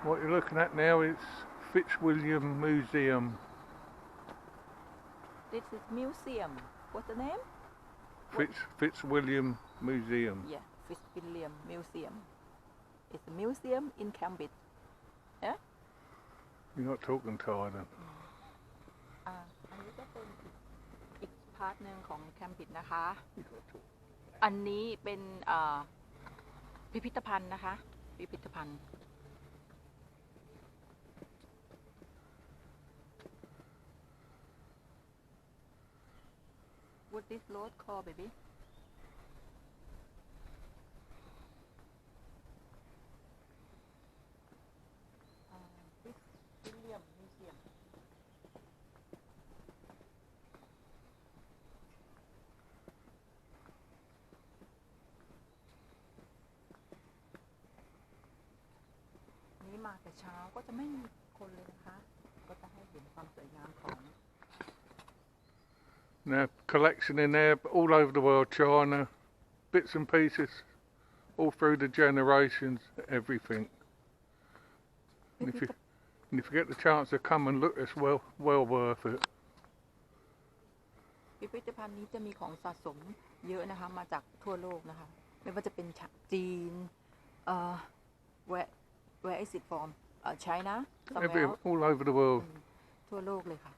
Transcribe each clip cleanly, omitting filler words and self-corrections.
What you're looking at now is Fitzwilliam Museum. This is museum. What's the name? Fitzwilliam Museum. Yeah, Fitzwilliam Museum. It's a museum in Cambridge. Yeah? You're not talking Thai then? อันนี้ก็เป็นอีกพาร์ทหนึ่งของแคมปิดนะคะ อันนี้เป็นพิพิธภัณฑ์นะคะ พิพิธภัณฑ์ What this road called, baby? Fitzwilliam Museum. นี้มาแต่เช้าก็จะไม่มีคนเลยนะคะ ก็จะให้เห็นความสวยงามของ Now, collection in there all over the world, China, bits and pieces, all through the generations, everything. And if you get the chance to come and look, it's well worth it. พิพิธภัณฑ์นี้จะมีของสะสมเยอะนะคะ มาจากทั่วโลกนะคะ ไม่ว่าจะเป็นจีนwhere is it from China All over the world. ทั่วโลกเลยค่ะ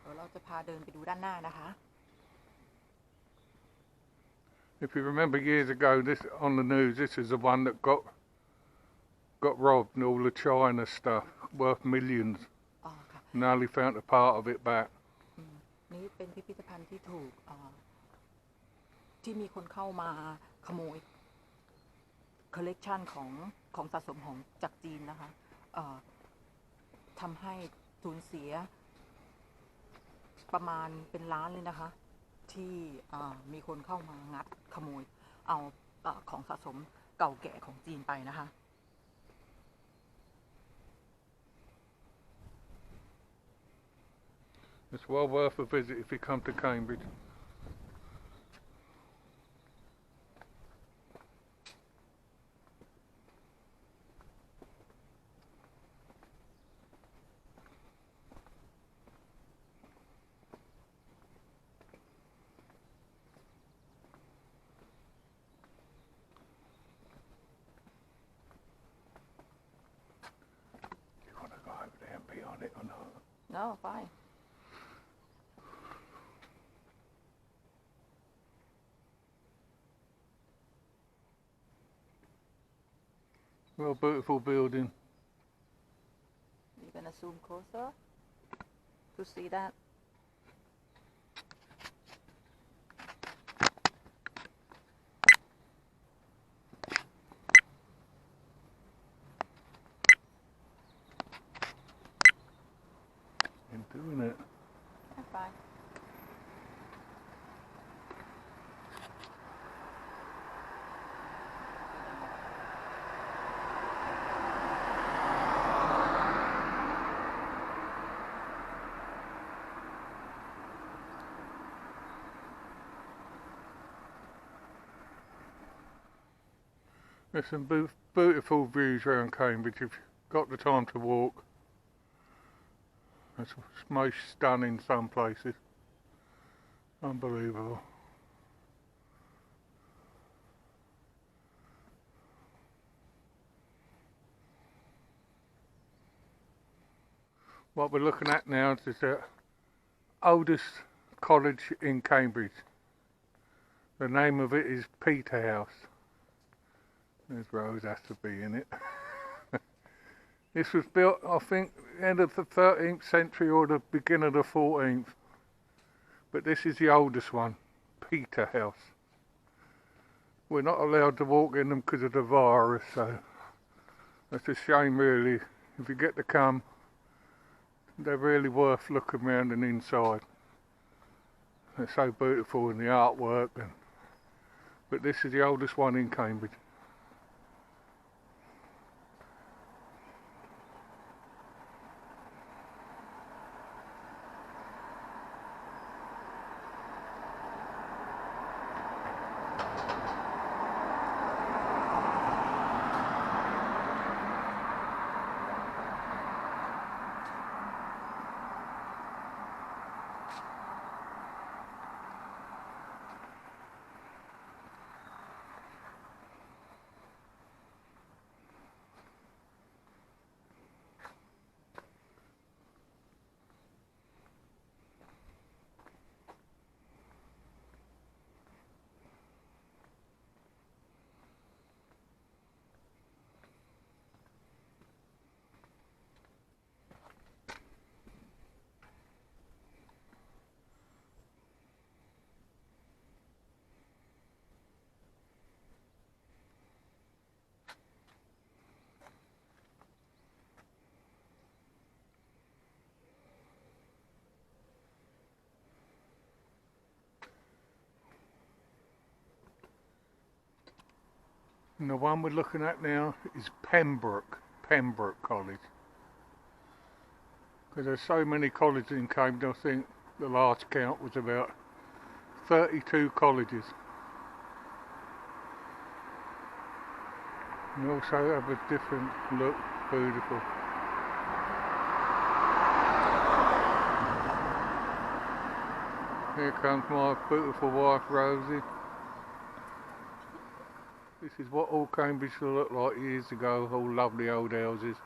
เดี๋ยวเราจะพาเดินไปดูด้านหน้านะคะ If you remember years ago, this on the news, this is the one that got robbed and all the China stuff worth millions. อ๋อค่ะ Now they found a part of it back. นี่เป็นพิพิธภัณฑ์ที่ถูกที่มีคนเข้ามาขโมยคอลเลกชันของสะสมของจากจีนนะคะทำให้สูญเสียประมาณเป็นล้านเลยนะคะที่มีคนเข้ามางัดขโมยเอาของสะสมเก่าแก่ของจีนไปนะคะ It's well worth a visit if you come to Cambridge. You want to go over there and be on it or not? No, fine. Well, beautiful building. You're gonna zoom closer to see that. In doing it. That's fine. There's some beautiful views around Cambridge if you've got the time to walk. It's most stunning some places. Unbelievable. What we're looking at now is the oldest college in Cambridge. The name of it is Peterhouse. There's Rose has to be in it. This was built, I think, end of the 13th century or the beginning of the 14th. But this is the oldest one, Peterhouse. We're not allowed to walk in them because of the virus, so that's a shame really. If you get to come, they're really worth looking around and inside. They're so beautiful in the artwork. But this is the oldest one in Cambridge. And the one we're looking at now is Pembroke College. Because there's so many colleges in Cambridge, I think the last count was about 32 colleges. And also have a different look, beautiful. Here comes my beautiful wife Rosie. This is what all Cambridge looked like years ago, all lovely old houses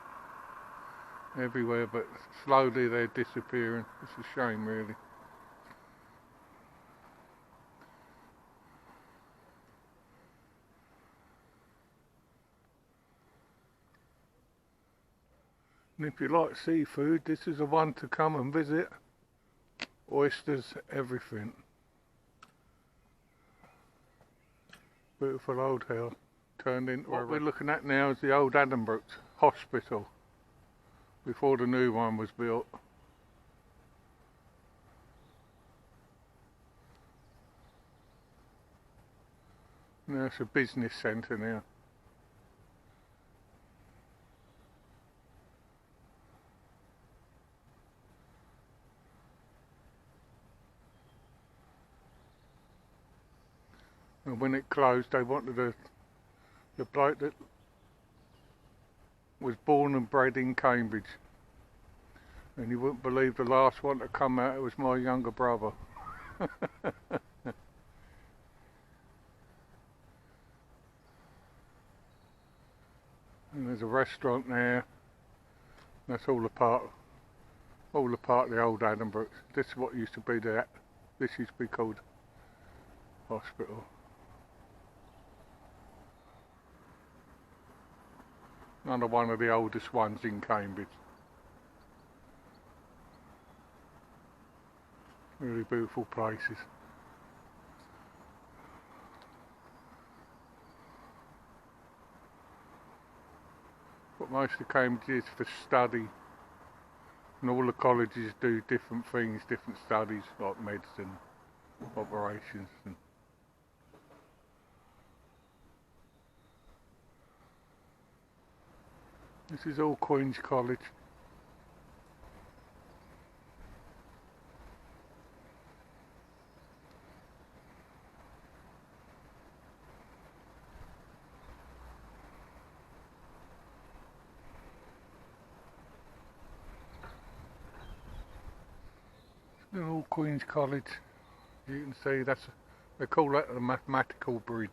everywhere, but slowly they're disappearing. It's a shame really. And if you like seafood, this is the one to come and visit. Oysters, everything. Beautiful old house turned into what we're looking at now is the old Addenbrooke Hospital before the new one was built. Now it's a business centre now. And when it closed, they wanted the bloke that was born and bred in Cambridge. And you wouldn't believe the last one to come out, it was my younger brother. And there's a restaurant there. That's all a part of the old Addenbrooke. This is what used to be this used to be called hospital. Another one of the oldest ones in Cambridge. Really beautiful places. But most of Cambridge is for study. And all the colleges do different things, different studies, like medicine, operations. And this is all Queen's College. They're all Queen's College. You can see they call that a mathematical bridge.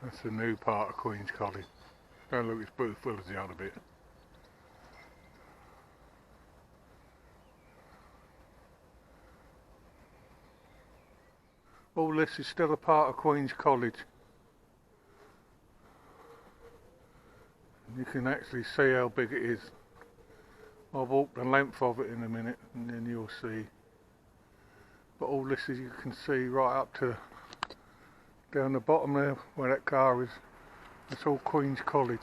That's the new part of Queen's College. Don't look as beautiful as the other bit. All this is still a part of Queen's College. You can actually see how big it is. I'll walk the length of it in a minute and then you'll see. But all this is, you can see right up to down the bottom there where that car is. That's all Queen's College.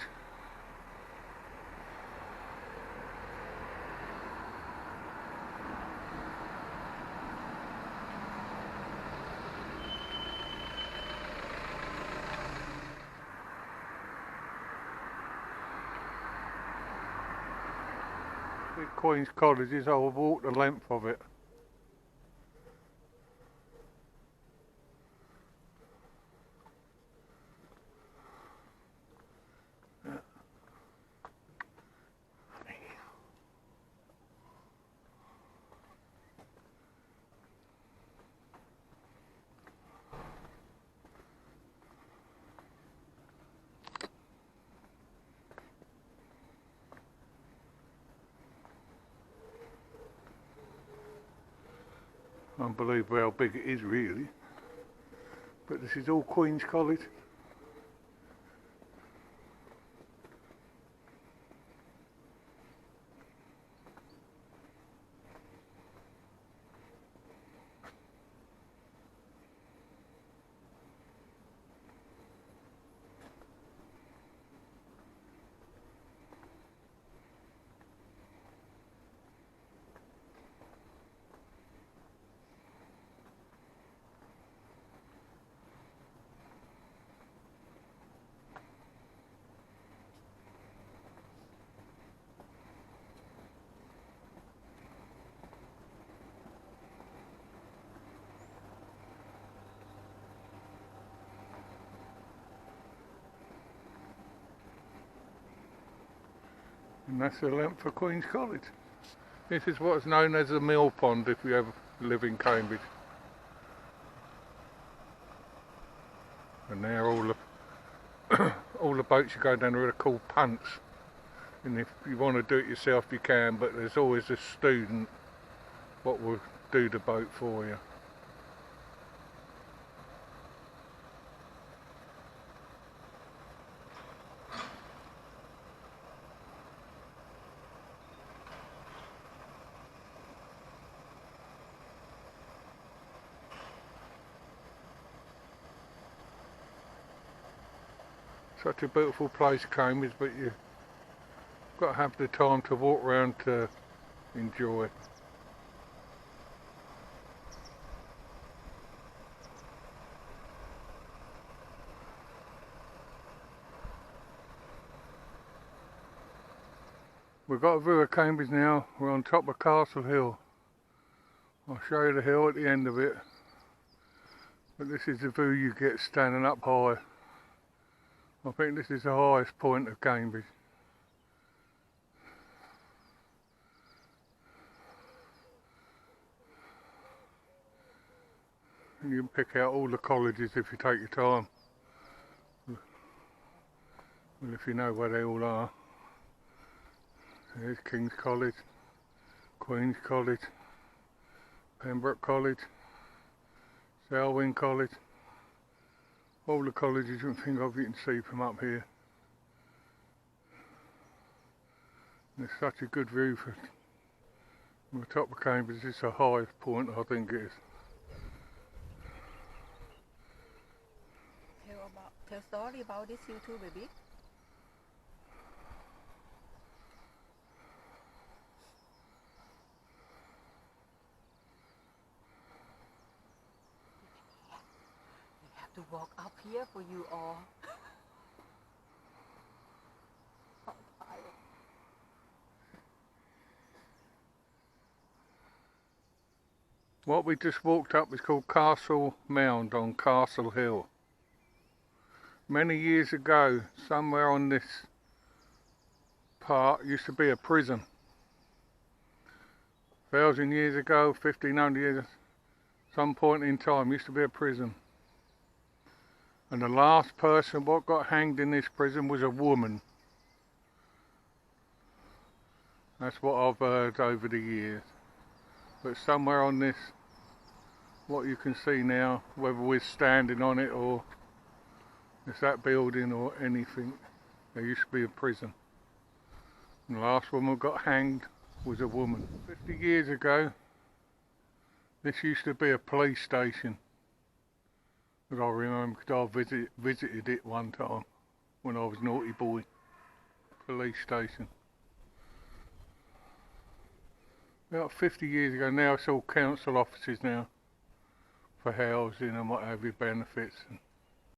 Big Queen's College is, I'll walk the length of it. Unbelievable how big it is really. But this is all Queen's College. And that's the length for Queen's College. This is what's known as the mill pond if you ever live in Cambridge. And now all the boats you go down there are called punts. And if you want to do it yourself you can, but there's always a student what will do the boat for you. Such a beautiful place, Cambridge, but you've got to have the time to walk around to enjoy. We've got a view of Cambridge now. We're on top of Castle Hill. I'll show you the hill at the end of it. But this is the view you get standing up high. I think this is the highest point of Cambridge. And you can pick out all the colleges if you take your time. Well, if you know where they all are. There's King's College, Queen's College, Pembroke College, Selwyn College. All the colleges you can think of you can see from up here. And it's such a good view from the top of Cambridge. It's the highest point I think it is. Tell story about this hill too, baby. To walk up here for you all. What we just walked up is called Castle Mound on Castle Hill. Many years ago, somewhere on this part used to be a prison. 1,000 years ago, 1,500 years, some point in time used to be a prison. And the last person what got hanged in this prison was a woman. That's what I've heard over the years. But somewhere on this, what you can see now, whether we're standing on it or it's that building or anything, there used to be a prison. And the last woman got hanged was a woman. 50 years ago, this used to be a police station. I remember because I visited it one time when I was a naughty boy. Police station. About 50 years ago. Now it's all council offices now for housing and what have you, benefits.